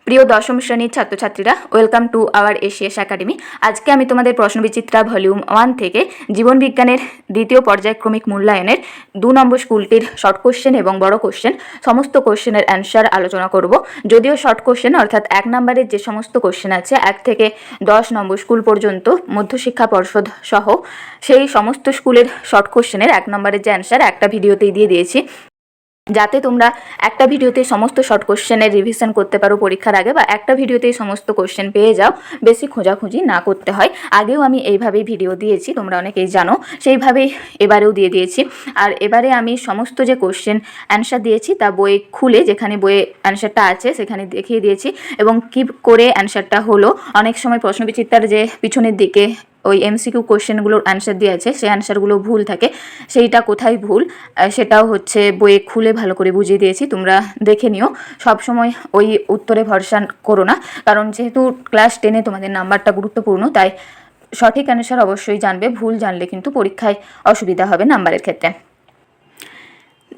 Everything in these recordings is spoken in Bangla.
প্রিয় দশম শ্রেণীর ছাত্রছাত্রীরা, welcome to our Asia's academy. আজকে আমি তোমাদের প্রশ্নবিচিত্রা ভলিউম 1 থেকে জীবন বিজ্ঞানের দ্বিতীয় পর্যায়ক্রমিক মূল্যায়নের 2 নম্বর স্কুলটির শর্ট কোশ্চেন এবং বড় কোশ্চেন সমস্ত কোশ্চেনের অ্যান্সার আলোচনা করব। যদিও শর্ট কোশ্চেন অর্থাৎ 1 নম্বরের যে সমস্ত কোশ্চেন আছে 1 থেকে 10 নম্বর স্কুল পর্যন্ত মধ্যশিক্ষা পর্ষদ সহ সেই সমস্ত স্কুলের শর্ট কোশ্চেনের 1 নম্বরের যে অ্যান্সার একটা ভিডিওতেই দিয়ে দিয়েছি, যাতে তোমরা একটা ভিডিওতে সমস্ত শর্ট কোশ্চেনের রিভিশন করতে পারো পরীক্ষার আগে, বা একটা ভিডিওতেই সমস্ত কোশ্চেন পেয়ে যাও, বেশি খোঁজাখুঁজি না করতে হয়। আগেও আমি এইভাবেই ভিডিও দিয়েছি, তোমরা অনেকেই জানো, সেইভাবেই এবারেও দিয়ে দিয়েছি। আর এবারে আমি সমস্ত যে কোশ্চেন অ্যান্সার দিয়েছি তা বই খুলে, যেখানে বইয়ে অ্যান্সারটা আছে সেখানে দেখিয়ে দিয়েছি এবং কী করে অ্যান্সারটা হলো। অনেক সময় প্রশ্নবিচিত্রার যে পিছনের দিকে ওই এমসিকিউ কোশ্চেনগুলোর অ্যান্সার দেওয়া আছে, সেই অ্যান্সারগুলো ভুল থাকে, সেইটা কোথায় ভুল সেটাও হচ্ছে বইয়ে খুলে ভালো করে বুঝিয়ে দিয়েছি, তোমরা দেখে নিও। সবসময় ওই উত্তরে ভরসা করো না, কারণ যেহেতু ক্লাস 10-এ তোমাদের নাম্বারটা গুরুত্বপূর্ণ, তাই সঠিক অ্যান্সার অবশ্যই জানবে। ভুল জানলে কিন্তু পরীক্ষায় অসুবিধা হবে নাম্বারের ক্ষেত্রে।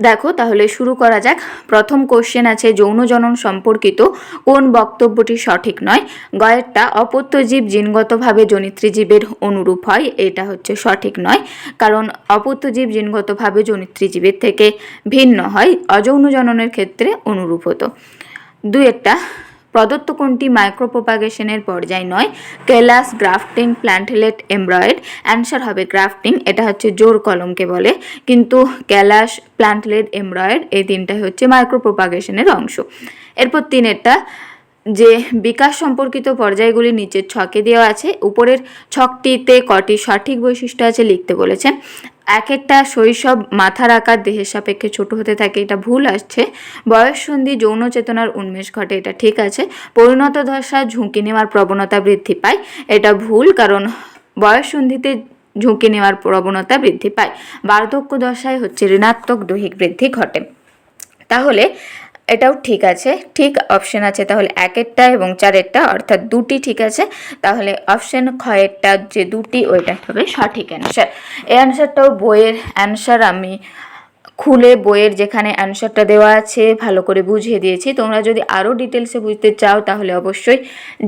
দেখো তাহলে শুরু করা যাক। প্রথম কোশ্চেন আছে, যৌন জনন সম্পর্কিত কোন বক্তব্যটি সঠিক নয়? গয়েরটা, অপত্য জীব জিনগতভাবে জনিত্রী জীবের অনুরূপ হয়, এটা হচ্ছে সঠিক নয়, কারণ অপত্য জীব জিনগতভাবে জনিত্রী জীবের থেকে ভিন্ন হয়, অযৌন জননের ক্ষেত্রে অনুরূপ হতো। দুইটা, প্রদত্ত কোনটি মাইক্রোপ্রোপাগেশনের পর্যায় নয়? কেলাস, গ্রাফটিং, প্ল্যান্টেলেট, এমব্রয়েড। অ্যান্সার হবে গ্রাফটিং, এটা হচ্ছে জোর কলমকে বলে, কিন্তু ক্যালাস, প্ল্যান্টেলেট, এমব্রয়েড এই তিনটাই হচ্ছে মাইক্রোপ্রোপাগেশনের অংশ। এরপর তিনেরটা, যে বিকাশ সম্পর্কিত পর্যায়গুলি নিচের ছকে দেওয়া আছে, উপরের ছকটিতে কটি সঠিক বৈশিষ্ট্য আছে লিখতে বলেছেন। একটা, শৈশব মাথার আকার দেহের সাপেক্ষে ছোট হতে থাকে, এটা ভুল আসছে। বয়ঃসন্ধি যৌন চেতনার উন্মেষ ঘটে, এটা ঠিক আছে। পরিণত দশা ঝুঁকি নেওয়ার প্রবণতা বৃদ্ধি পায়, এটা ভুল, কারণ বয়ঃসন্ধিতে ঝুঁকি নেওয়ার প্রবণতা বৃদ্ধি পায়। বার্ধক্য দশায় হচ্ছে ঋণাত্মক দৈহিক বৃদ্ধি ঘটে। তাহলে এটাও ঠিক আছে, ঠিক অপশন আছে তাহলে 1-এরটা এবং 4-এরটা, অর্থাৎ 2টি ঠিক আছে। তাহলে অপশন খ-এরটা যে 2টি ওইটা হবে সঠিক অ্যান্সার। এই অ্যান্সারটাও বইয়ের অ্যান্সার আমি খুলে বইয়ের যেখানে অ্যান্সারটা দেওয়া আছে ভালো করে বুঝিয়ে দিয়েছি। তোমরা যদি আরও ডিটেলসে বুঝতে চাও তাহলে অবশ্যই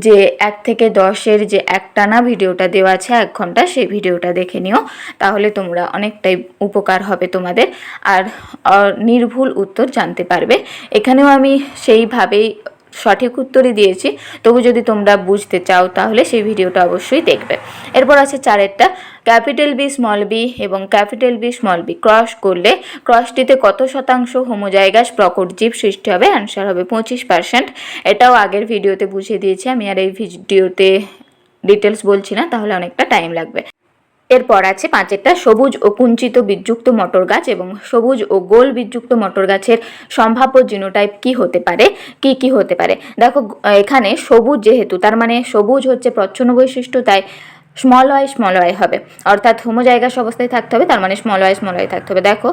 যে 1 থেকে 10-এর যে একটানা ভিডিওটা দেওয়া আছে 1 ঘন্টা, সেই ভিডিওটা দেখে নিও, তাহলে তোমরা অনেকটাই উপকার হবে তোমাদের, আর নির্ভুল উত্তর জানতে পারবে। এখানেও আমি সেইভাবেই সঠিক উত্তরই দিয়েছি, তবু যদি তোমরা বুঝতে চাও তাহলে সেই ভিডিওটা অবশ্যই দেখবে। এরপর আছে 4-এরটা, ক্যাপিটাল বি স্মল বি এবং capital B small B cross করলে ক্রসটিতে কত শতাংশ হোমোজাইগাস প্রকট জীব সৃষ্টি হবে? অ্যান্সার হবে 25%। এটাও আগের ভিডিওতে বুঝিয়ে দিয়েছি, আমি আর এই ভিডিওতে ডিটেলস বলছি না, তাহলে অনেকটা টাইম লাগবে। এরপর আছে 5-এরটা, সবুজ ও কুঞ্চিত বীজযুক্ত মটর গাছ এবং সবুজ ও গোল বীজযুক্ত মটর গাছের সম্ভাব্য জিনোটাইপ কি হতে পারে? কি হতে পারে? দেখো এখানে সবুজ যেহেতু, তার মানে সবুজ হচ্ছে প্রচ্ছন্ন বৈশিষ্ট্য, তাই স্মল ওয়াই হবে, অর্থাৎ হোমোজাইগাস অবস্থায় থাকতে হবে, তার মানে স্মল ওয়াই থাকতে হবে। দেখো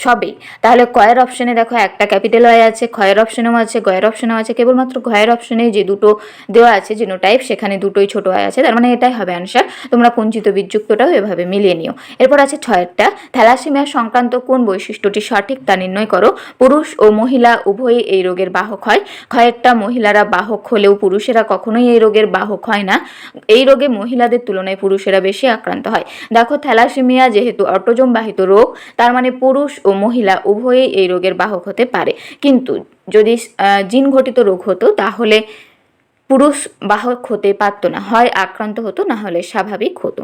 সবই, তাহলে কয়ের অপশনে দেখো একটা ক্যাপিটাল ওয়াই আছে, ক্ষয়ের অপশনেও আছে, গয়ের অপশনেও আছে, কেবলমাত্র ঘয়ের অপশনে যে দুটো দেওয়া আছে জিনোটাইপ সেখানে দুটোই ছোট ওয়াই আছে, তার মানে এটাই হবে অ্যান্সার। তোমরা কুঞ্চিত বীজযুক্তটাও এভাবে মিলিয়ে নিও। এরপর আছে 6-এরটা, থ্যালাসেমিয়া সংক্রান্ত কোন বৈশিষ্ট্যটি সঠিক তা নির্ণয় করো? পুরুষ ও মহিলা উভয়ই এই রোগের বাহক হয়। ক্ষয়েরটা, মহিলারা বাহক হলেও পুরুষেরা কখনোই এই রোগের বাহক হয় না, এই রোগে মহিলাদের তুলনায় পুরুষেরা বেশি আক্রান্ত হয়। দেখো থ্যালাসেমিয়া যেহেতু অটোজোম বাহিত রোগ, তার মানে পুরুষ ও মহিলা উভয়ই এই রোগের বাহক হতে পারে, কিন্তু যদি জিন ঘটিত রোগ হতো তাহলে পুরুষ বাহক হতে পারতো না, হয় আক্রান্ত হতো না হলে স্বাভাবিক হতো।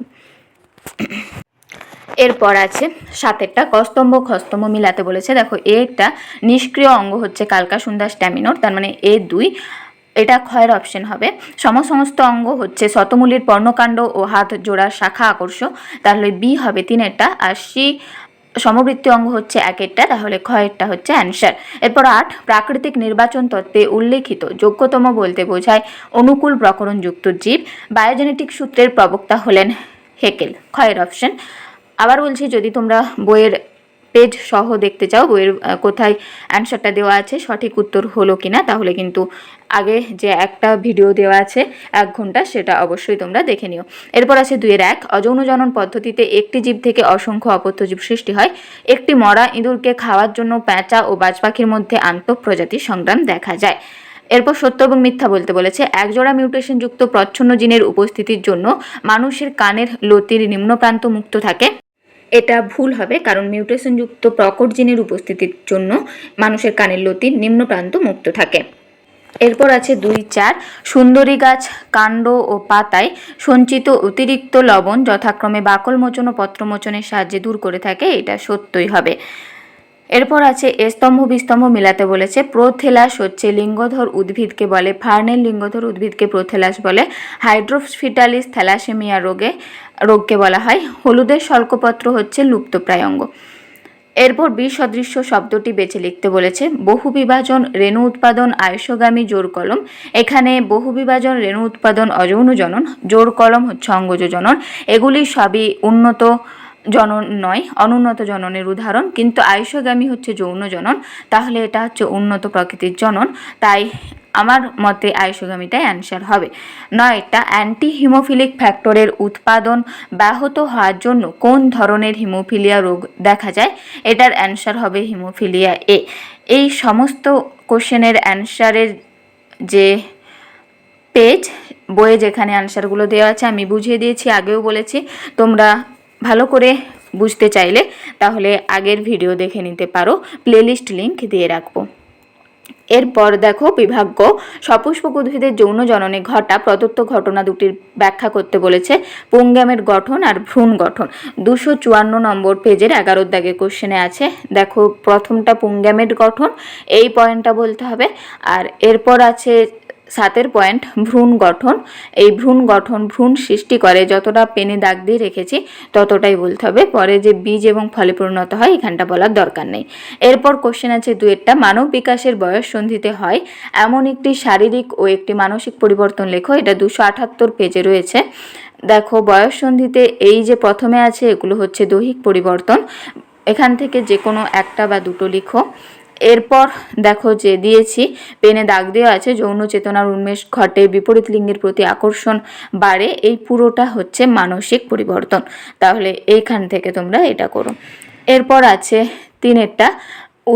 এরপর আছে 7-এরটা, কস্তম্ভ খস্তম্ভ মিলাতে বলেছে। দেখো একটা নিষ্ক্রিয় অঙ্গ হচ্ছে কালকাসুন্দা স্ট্যামিনোর, তার মানে A2, এটা ক্ষয়ের অপশন হবে। সমস্ত অঙ্গ হচ্ছে শতমূলীর পর্ণকাণ্ড ও হাত জোড়ার শাখা আকর্ষ, তাহলে বি হবে 3-এরটা। আর সি সমবৃত্তি অঙ্গ হচ্ছে 1-এরটা, তাহলে ক্ষয়েরটা হচ্ছে অ্যান্সার। এরপর 8, প্রাকৃতিক নির্বাচন তত্ত্বে উল্লেখিত যোগ্যতম বলতে বোঝায় অনুকূল প্রকরণযুক্ত জীব। বায়োজেনেটিক সূত্রের প্রবক্তা হলেন হেকেল, ক্ষয়ের অপশন। আবার বলছি, যদি তোমরা বইয়ের পেজ সহ দেখতে চাও বইয়ের কোথায় অ্যান্সারটা দেওয়া আছে সঠিক উত্তর হলো কিনা, তাহলে কিন্তু আগে যে একটা ভিডিও দেওয়া আছে 1 ঘন্টা, সেটা অবশ্যই তোমরা দেখে নিও। এরপর আছে 2-1, অযৌন জনন পদ্ধতিতে একটি জীব থেকে অসংখ্য অপত্য জীব সৃষ্টি হয়। একটি মরা ইঁদুরকে খাওয়ার জন্য প্যাঁচা ও বাজ পাখির মধ্যে আন্তঃপ্রজাতি সংগ্রাম দেখা যায়। এরপর সত্য এবং মিথ্যা বলতে বলেছে। একজোড়া মিউটেশনযুক্ত প্রচ্ছন্ন জিনের উপস্থিতির জন্য মানুষের কানের লতির নিম্ন প্রান্ত মুক্ত থাকে। এটা ভুল হবে, কারণ মিউটেশনযুক্ত প্রকট জিনের উপস্থিতির জন্য মানুষের কানের লতির নিম্ন প্রান্ত মুক্ত থাকে। এরপর আছে 2-4, সুন্দরী গাছ কাণ্ড ও পাতায় সঞ্চিত অতিরিক্ত লবণ যথাক্রমে বাকলমোচন ও পত্রমোচনের সাহায্যে দূর করে থাকে। এটা সত্যই হবে। এরপর আছে স্তম্ভ বিস্তম্ভ মিলাতে বলেছে। প্রোথেলাস হচ্ছে লিঙ্গধর উদ্ভিদকে বলে, ফার্নেল লিঙ্গধর উদ্ভিদকে প্রোথেলাস বলে। হাইড্রোফিটালিস থ্যালাসেমিয়া রোগকে বলা হয়। হলুদের শল্কপত্র হচ্ছে লুপ্তপ্রায় অঙ্গ। এরপর বিসদৃশ্য শব্দটি বেছে লিখতে বলেছে। বহুবিভাজন রেণু উৎপাদন আয়ুষগামী জোর কলম। এখানে বহুবিভাজন রেণু উৎপাদন অযৌন জনন, জোর কলম হচ্ছে অঙ্গজ জনন। এগুলি সবই উন্নত জনন নয়, অনুন্নত জননের উদাহরণ। কিন্তু আয়ুষগামী হচ্ছে যৌন জনন, তাহলে এটা হচ্ছে উন্নত প্রকৃতির জনন। তাই আমার মতে আয়ুষগামীটাই অ্যান্সার হবে। 9টা, অ্যান্টি হিমোফিলিক ফ্যাক্টরের উৎপাদন ব্যাহত হওয়ার জন্য কোন ধরনের হিমোফিলিয়া রোগ দেখা যায়? এটার অ্যান্সার হবে হিমোফিলিয়া এ। এই সমস্ত কোশ্চেনের অ্যান্সারের যে পেজ বইয়ে যেখানে অ্যান্সারগুলো দেওয়া আছে আমি বুঝিয়ে দিয়েছি, আগেও বলেছি। তোমরা ভালো করে বুঝতে চাইলে তাহলে আগের ভিডিও দেখে নিতে পারো, প্লেলিস্ট লিংক দিয়ে রাখবো। এরপর দেখো বিভাগ গ, সপুষ্পক উদ্ভিদের যৌন জননে ঘটা প্রদত্ত ঘটনা দুটির ব্যাখ্যা করতে বলেছে। পুংগ্যামেট গঠন আর ভ্রূণ গঠন। 254 নম্বর পেজের 11 দাগের কোশ্চেনে আছে। দেখো প্রথমটা পুংগ্যামেট গঠন, এই পয়েন্টটা বলতে হবে। আর এরপর আছে 7 পয়েন্ট ভ্রূণ গঠন। এই ভ্রূণ গঠন ভ্রূণ সৃষ্টি করে, যতটা পেনে দাগ দিয়ে রেখেছি ততটাই বলতে হবে। পরে যে বীজ এবং ফলে পরিণত হয় এখানটা বলার দরকার নেই। এরপর কোশ্চেন আছে 2 মানব বিকাশের বয়স সন্ধিতে হয় এমন একটি শারীরিক ও একটি মানসিক পরিবর্তন লেখো। এটা 278 পেজে রয়েছে। দেখো বয়স সন্ধিতে এই যে প্রথমে আছে এগুলো হচ্ছে দৈহিক পরিবর্তন, এখান থেকে যে কোনো একটা বা দুটো লিখো। এরপর দেখো যে দিয়েছি পেনে দাগ দেওয়া আছে, যৌন চেতনার উন্মেষ ঘটে, বিপরীত লিঙ্গের প্রতি আকর্ষণ বাড়ে, এই পুরোটা হচ্ছে মানসিক পরিবর্তন। তাহলে এইখান থেকে তোমরা এটা করো। এরপর আছে 3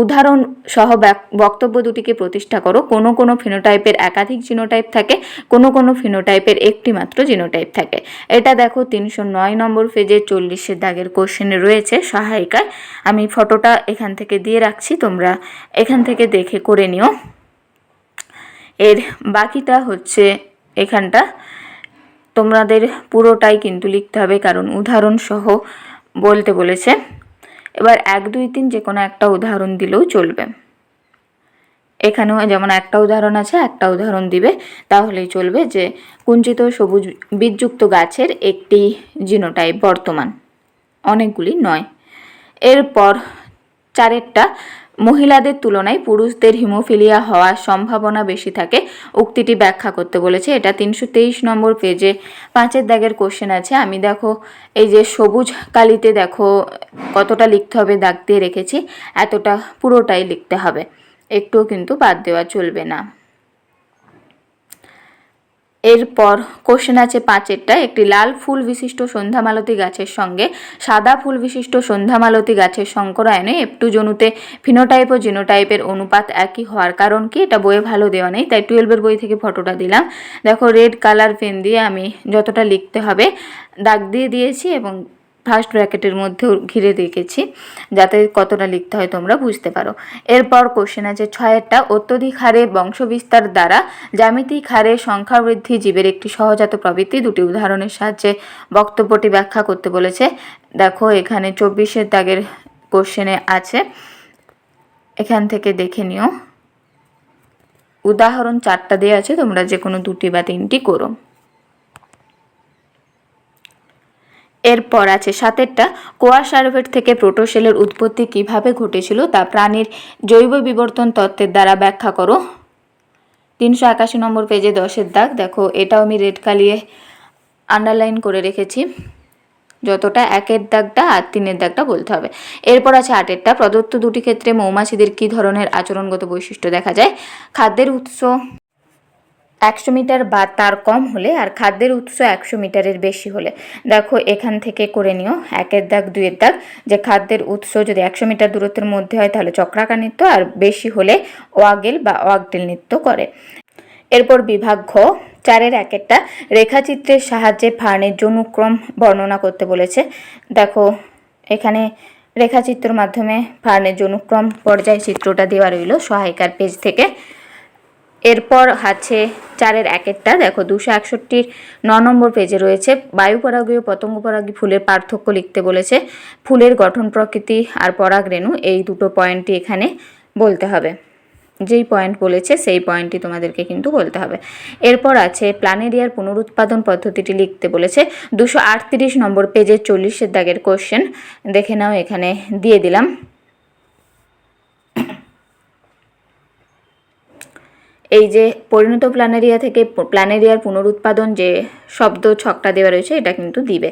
উদাহরণ সহ বক্তব্য দুটিকে প্রতিষ্ঠা করো। কোনো কোনো ফিনোটাইপের একাধিক জিনোটাইপ থাকে, কোনো কোনো ফিনোটাইপের একটি মাত্র জিনোটাইপ থাকে। এটা দেখো 309 নম্বর পেজে 40 দাগের কোশ্চেনে রয়েছে সহায়িকায়। আমি ফটোটা এখান থেকে দিয়ে রাখছি, তোমরা এখান থেকে দেখে করে নিও। এর বাকিটা হচ্ছে এখানটা তোমাদের পুরোটাই কিন্তু লিখতে হবে, কারণ উদাহরণ সহ বলতে বলেছে। এবার 1, 2, 3 যে কোনো একটা উদাহরণ দিলেও চলবে। এখানেও যেমন একটা উদাহরণ আছে, একটা উদাহরণ দিবে তাহলেই চলবে। যে কুঞ্চিত সবুজ বীজযুক্ত গাছের একটি জিনোটাইপ বর্তমান, অনেকগুলি নয়। এরপর 4 মহিলাদের তুলনায় পুরুষদের হিমোফিলিয়া হওয়ার সম্ভাবনা বেশি থাকে, উক্তিটি ব্যাখ্যা করতে বলেছে। এটা 323 নম্বর পেজে 5 দাগের কোশ্চেন আছে। আমি দেখো এই যে সবুজ কালিতে দেখো কতটা লিখতে হবে দাগ দিয়ে রেখেছি, এতটা পুরোটাই লিখতে হবে, একটুও কিন্তু বাদ দেওয়া চলবে না। এরপর কোশ্চেন আছে 5 একটি লাল ফুল বিশিষ্ট সন্ধ্যামালতী গাছের সঙ্গে সাদা ফুল বিশিষ্ট সন্ধ্যামালতী গাছের সংকরায়নে F2 জনুতে ফিনোটাইপ ও জিনোটাইপের অনুপাত একই হওয়ার কারণ কি? এটা বইয়ে ভালো দেওয়া নেই, তাই 12 বই থেকে ফটোটা দিলাম। দেখো রেড কালার পেন দিয়ে আমি যতটা লিখতে হবে দাগ দিয়ে দিয়েছি এবং ফার্স্ট ব্র্যাকেটের মধ্যেও ঘিরে রেখেছি যাতে কতটা লিখতে হয় তোমরা বুঝতে পারো। এরপর কোশ্চেন আছে 6 অত্যধিক হারে বংশবিস্তার দ্বারা জ্যামিতিক হারে সংখ্যা বৃদ্ধি জীবের একটি সহজাত প্রবৃত্তি, দুটি উদাহরণের সাহায্যে বক্তব্যটি ব্যাখ্যা করতে বলেছে। দেখো এখানে 24 দাগের কোশ্চেনে আছে, এখান থেকে দেখে নিও। উদাহরণ 4টা দেওয়া আছে, তোমরা যে কোনো 2টি বা 3টি করো। এরপর আছে 7 কোয়া সার্ভেট থেকে প্রোটোসেলের উৎপত্তি কিভাবে ঘটেছিল তা প্রাণীর জৈব বিবর্তন তত্ত্বের দ্বারা ব্যাখ্যা করো। 381 নম্বর পেজে 10 দাগ। দেখো এটাও আমি রেড কালিয়ে আন্ডারলাইন করে রেখেছি, যতটা 1 দাগটা আর 3 দাগটা বলতে হবে। এরপর আছে 8 প্রদত্ত দুটি ক্ষেত্রে মৌমাছিদের কী ধরনের আচরণগত বৈশিষ্ট্য দেখা যায়? খাদ্যের উৎস 100 মিটার বা তার কম হলে আর খাদ্যের উৎস 100 মিটারের বেশি হলে। দেখো এখান থেকে করে নিও 1 দাগ 2 দাগ, যে খাদ্যের উৎস যদি 100 মিটার দূরত্বের মধ্যে হয় তাহলে চক্রাকার নৃত্য, আর বেশি হলে ওয়াগেল বা ওয়াগটেল নৃত্য করে। এরপর বিভাগ ঘ 4-এর 1-একটা রেখাচিত্রের সাহায্যে ফার্নের যৌনুক্রম বর্ণনা করতে বলেছে। দেখো এখানে রেখাচিত্রের মাধ্যমে ফার্নের যৌনুক্রম পর্যায় চিত্রটা দেওয়া রইল সহায়িকার পেজ থেকে। এরপর আছে 4-এর 1-একটা দেখো 261 নম্বর পেজে রয়েছে বায়ুপরাগী ও পতঙ্গপরাগী ফুলের পার্থক্য লিখতে বলেছে। ফুলের গঠন প্রকৃতি আর পরাগরেণু এই দুটো পয়েন্টই এখানে বলতে হবে। যেই পয়েন্ট বলেছে সেই পয়েন্টই তোমাদেরকে কিন্তু বলতে হবে। এরপর আছে প্ল্যানেরিয়ার পুনরুৎপাদন পদ্ধতিটি লিখতে বলেছে। 238 নম্বর পেজের 40-এর দাগের কোশ্চেন দেখে নাও, এখানে দিয়ে দিলাম। এই যে পরিণত প্ল্যানেরিয়া থেকে প্ল্যানেরিয়ার পুনরুৎপাদন যে শব্দ ছকটা দেওয়া রয়েছে এটা কিন্তু দিবে।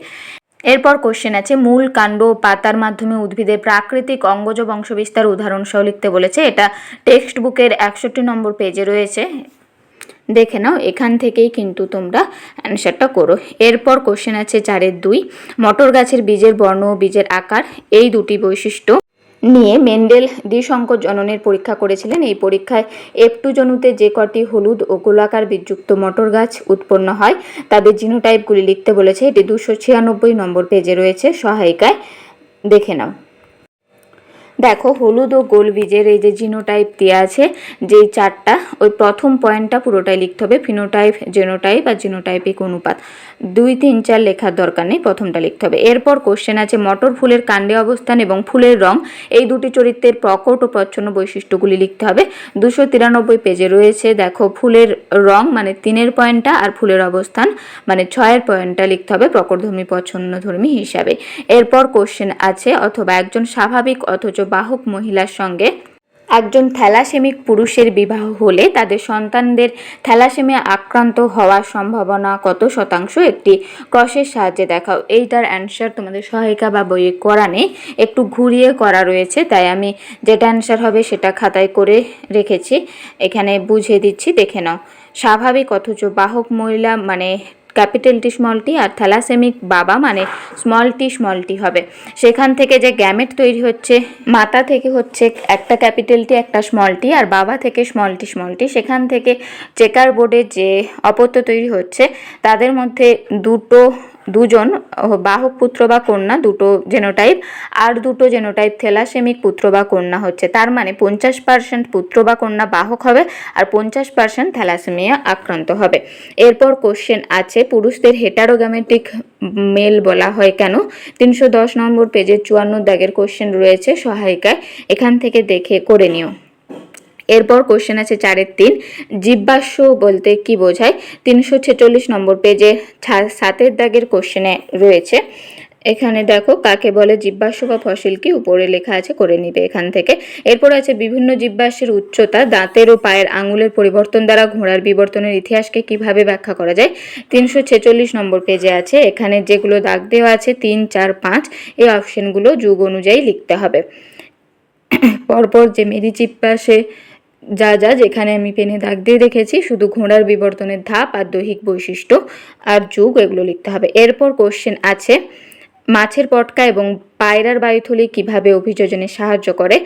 এরপর কোশ্চেন আছে মূল কাণ্ড পাতার মাধ্যমে উদ্ভিদের প্রাকৃতিক অঙ্গজ বংশবিস্তার উদাহরণ সহ লিখতে বলেছে। এটা টেক্সট বুকের 61 নম্বর পেজে রয়েছে, দেখে নাও, এখান থেকেই কিন্তু তোমরা অ্যান্সারটা করো। এরপর কোশ্চেন আছে 4-এর 2 মটর গাছের বীজের বর্ণ ও বীজের আকার এই দুটি বৈশিষ্ট্য নিয়ে মেন্ডেল দ্বিসংকর জননের পরীক্ষা করেছিলেন। এই পরীক্ষায় F2 জনুতে যে কটি হলুদ ও গোলাকার বীজযুক্ত মটর গাছ উৎপন্ন হয় তাদের জিনোটাইপগুলি লিখতে বলেছে। এটি 296 নম্বর পেজে রয়েছে সহায়িকায়, দেখে নাও। দেখো হলুদ ও গোল বীজের এই যে জিনোটাইপ দেওয়া আছে যেই 4টা, ওই প্রথম পয়েন্টটা পুরোটাই লিখতে হবে। ফিনোটাইপ, জেনোটাইপ আর জিনোটাইপিক অনুপাত 2, 3, 4 লেখার দরকার নেই, প্রথমটা লিখতে হবে। এরপর কোশ্চেন আছে মটর ফুলের কাণ্ডে অবস্থান এবং ফুলের রং এই দুটি চরিত্রের প্রকট ও প্রচ্ছন্ন বৈশিষ্ট্যগুলি লিখতে হবে। 293 পেজে রয়েছে। দেখো ফুলের রং মানে 3-এর পয়েন্টটা আর ফুলের অবস্থান মানে 6-এর পয়েন্টটা লিখতে হবে প্রকটধর্মী প্রচ্ছন্নধর্মী হিসাবে। এরপর কোশ্চেন আছে অথবা একজন স্বাভাবিক অথচ বাহক মহিলার সঙ্গে একজন থ্যালাসেমিক পুরুষের বিবাহ হলে তাদের সন্তানদের থ্যালাসেমিয়া আক্রান্ত হওয়ার সম্ভাবনা কত শতাংশ একটি ক্রসের সাহায্যে দেখাও। এইটার অ্যান্সার তোমাদের সহায়িকা বা বইয়ে করা নেই, একটু ঘুরিয়ে করা রয়েছে, তাই আমি যেটা অ্যান্সার হবে সেটা খাতায় করে রেখেছি, এখানে বুঝিয়ে দিচ্ছি, দেখে নাও। স্বাভাবিক অথচ বাহক মহিলা মানে ক্যাপিটাল টি স্মল টি আর থ্যালাসেমিক বাবা মানে স্মল টি হবে। সেখান থেকে যে গ্যামেট তৈরি হচ্ছে মাতা থেকে হচ্ছে একটা ক্যাপিটাল টি একটা স্মল টি আর বাবা থেকে স্মল টি, সেখান থেকে চেকার বোর্ডে যে অপত্য তৈরি হচ্ছে তাদের মধ্যে দুজন বাহক পুত্র বা কন্যা, দুটো জেনোটাইপ, আর দুটো জেনোটাইপ থ্যালাসেমিক পুত্র বা কন্যা হচ্ছে। তার মানে 50% পুত্র বা কন্যা বাহক হবে আর 50% থ্যালাসেমিয়া আক্রান্ত হবে। এরপর কোশ্চেন আছে পুরুষদের হেটারোগ্যামেটিক মেল বলা হয় কেন। 310 নম্বর পেজের 54 দাগের কোশ্চেন রয়েছে সহায়িকায়, এখান থেকে দেখে করে নিও। এরপর কোশ্চেন আছে 4-এর 3 জীবাশ্ম বলতে কি বোঝায়। 346 নম্বর পেজে 7-এর দাগের কোশ্চেনে রয়েছে। এখানে দেখো কাকে বলে জীবাশ্ম বা ফসিল কি, উপরে লেখা আছে, করে নিবে এখান থেকে। এরপর আছে বিভিন্ন জীবাশ্মের উচ্চতা দাঁতের ও পায়ের আঙুলের পরিবর্তন দ্বারা ঘোড়ার বিবর্তনের ইতিহাসকে কিভাবে ব্যাখ্যা করা যায়। 346 নম্বর পেজে আছে, এখানে যেগুলো দাগ দেওয়া আছে 3, 4, 5 এই অপশনগুলো যুগ অনুযায়ী লিখতে হবে। পরপর যে মেরি জীবাশ্মে যা যেখানে আমি পেনে দাগ দিয়ে রেখেছি শুধু ঘোড়ার বিবর্তনের ধাপ আর দৈহিক বৈশিষ্ট্য আর যুগ এগুলো লিখতে হবে। এরপর কোশ্চেন আছে মাছের পটকা এবং পায়রার বায়ুথলি কিভাবে অভিযোজনে সাহায্য করে।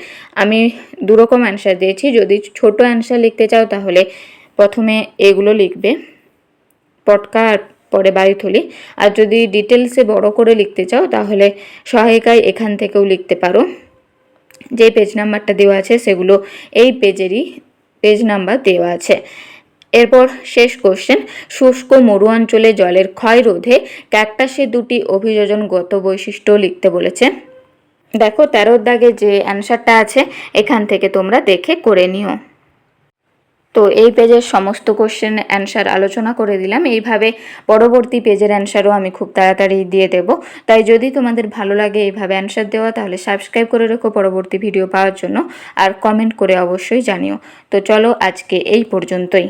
আমি দুরকম অ্যান্সার দিয়েছি, যদি ছোট অ্যান্সার লিখতে চাও তাহলে প্রথমে এগুলো লিখবে পটকা আর পরে বায়ুথলি, আর যদি ডিটেলসে বড় করে লিখতে চাও তাহলে সহায়িকায় এখান থেকেও লিখতে পারো। যে পেজ নাম্বারটা দেওয়া আছে সেগুলো এই পেজেরই পেজ নাম্বার দেওয়া আছে। এরপর শেষ কোশ্চেন শুষ্ক মরু অঞ্চলে জলের ক্ষয় রোধে ক্যাকটাসের দুটি অভিযোজনগত বৈশিষ্ট্য লিখতে বলেছে। দেখো 13-র দাগে যে অ্যান্সারটা আছে এখান থেকে তোমরা দেখে করে নিও। তো এই পেজের সমস্ত কোশ্চেন অ্যান্সার আলোচনা করে দিলাম, এইভাবে পরবর্তী পেজের অ্যান্সারও আমি খুব তাড়াতাড়ি দিয়ে দেব। তাই যদি তোমাদের ভালো লাগে এইভাবে অ্যান্সার দেওয়া তাহলে সাবস্ক্রাইব করে রেখো পরবর্তী ভিডিও পাওয়ার জন্য, আর কমেন্ট করে অবশ্যই জানিও। তো চলো আজকে এই পর্যন্তই।